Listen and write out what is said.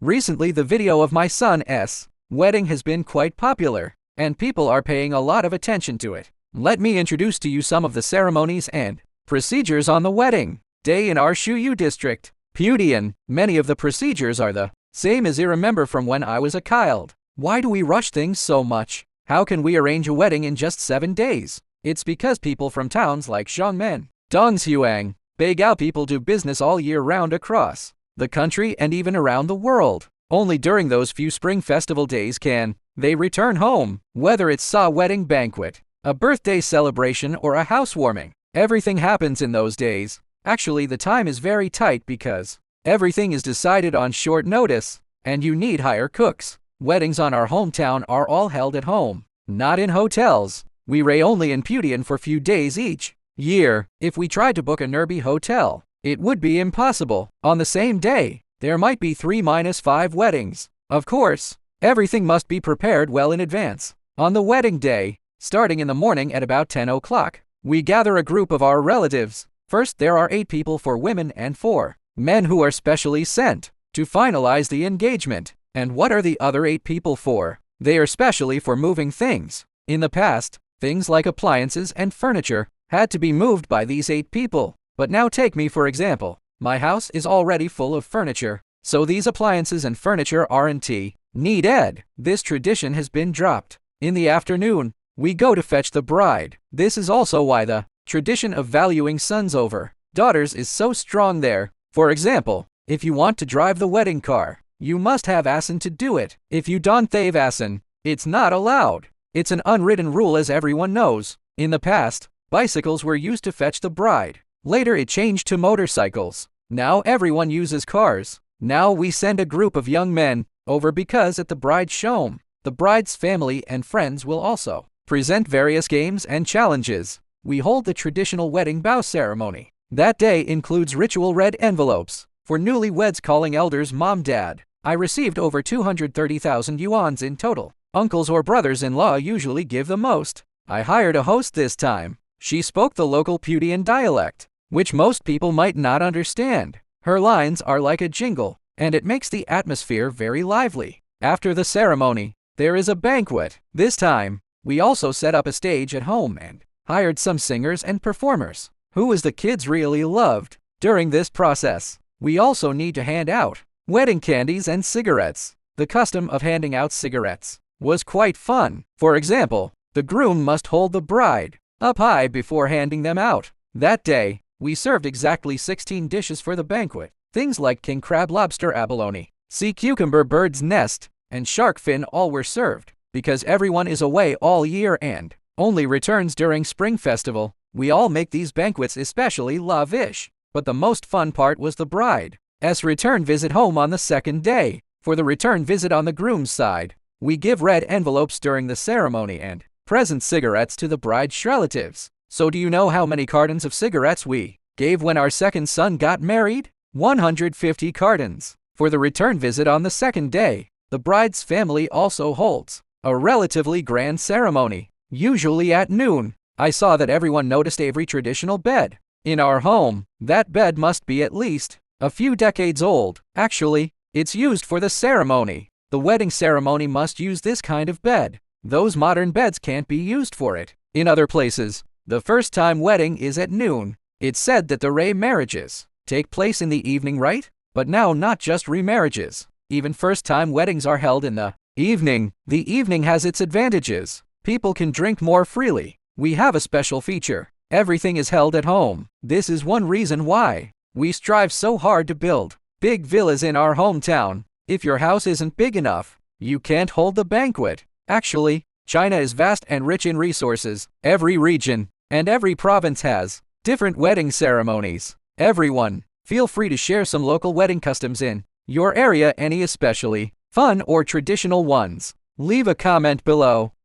Recently the video of my son's wedding has been quite popular, and people are paying a lot of attention to it. Let me introduce to you some of the ceremonies and procedures on the wedding day in our Shuyu district, Putian. Many of the procedures are the same as I remember from when I was a child. Why do we rush things so much? How can we arrange a wedding in just 7 days? It's because people from towns like Xiongmen, Dongzuang, Beigao people do business all year round across the country and even around the world. Only during those few spring festival days can they return home. Whether it's a wedding banquet, a birthday celebration, or a housewarming, everything happens in those days. Actually, the time is very tight because everything is decided on short notice, and you need hire cooks. Weddings on our hometown are all held at home, not in hotels. We only in Putian for few days each year. If we tried to book a nearby hotel, it would be impossible. On the same day, there might be 3-5 weddings. Of course, everything must be prepared well in advance. On the wedding day, starting in the morning at about 10 o'clock, we gather a group of our relatives. First, there are 8 people for women and 4 men who are specially sent to finalize the engagement. And what are the other 8 people for? They are specially for moving things. In the past, things like appliances and furniture had to be moved by these 8 people. But now take me for example. My house is already full of furniture, so these appliances and furniture aren't needed. This tradition has been dropped. In the afternoon, we go to fetch the bride. This is also why the tradition of valuing sons over daughters is so strong there. For example, if you want to drive the wedding car, you must have asin to do it. If you don't have asin, it's not allowed. It's an unwritten rule, as everyone knows. In the past, bicycles were used to fetch the bride. Later it changed to motorcycles. Now everyone uses cars. Now we send a group of young men over because at the bride's home, the bride's family and friends will also present various games and challenges. We hold the traditional wedding bow ceremony. That day includes ritual red envelopes for newlyweds calling elders mom, dad. I received over 230,000 yuans in total. Uncles or brothers-in-law usually give the most. I hired a host this time. She spoke the local Putian dialect, which most people might not understand. Her lines are like a jingle, and it makes the atmosphere very lively. After the ceremony, there is a banquet. This time, we also set up a stage at home and hired some singers and performers, who the kids really loved. During this process, we also need to hand out wedding candies and cigarettes. The custom of handing out cigarettes was quite fun. For example, the groom must hold the bride up high before handing them out. That day, we served exactly 16 dishes for the banquet. Things like king crab, lobster, abalone, sea cucumber, bird's nest, and shark fin all were served. Because everyone is away all year and only returns during spring festival, we all make these banquets especially lavish. But the most fun part was the bride's return visit home on the second day. For the return visit on the groom's side, we give red envelopes during the ceremony and present cigarettes to the bride's relatives. So do you know how many cartons of cigarettes we gave when our second son got married? 150 cartons. For the return visit on the second day, the bride's family also holds a relatively grand ceremony, usually at noon. I saw that everyone noticed every traditional bed in our home. That bed must be at least a few decades old. Actually, it's used for the ceremony. The wedding ceremony must use this kind of bed. Those modern beds can't be used for it. In other places, the first time wedding is at noon. It's said that the remarriages take place in the evening, right? But now not just remarriages. Even first-time weddings are held in the evening. The evening has its advantages. People can drink more freely. We have a special feature. Everything is held at home. This is one reason why we strive so hard to build big villas in our hometown. If your house isn't big enough, you can't hold the banquet. Actually, China is vast and rich in resources. Every region and every province has different wedding ceremonies. Everyone, feel free to share some local wedding customs in your area, any especially fun or traditional ones. Leave a comment below.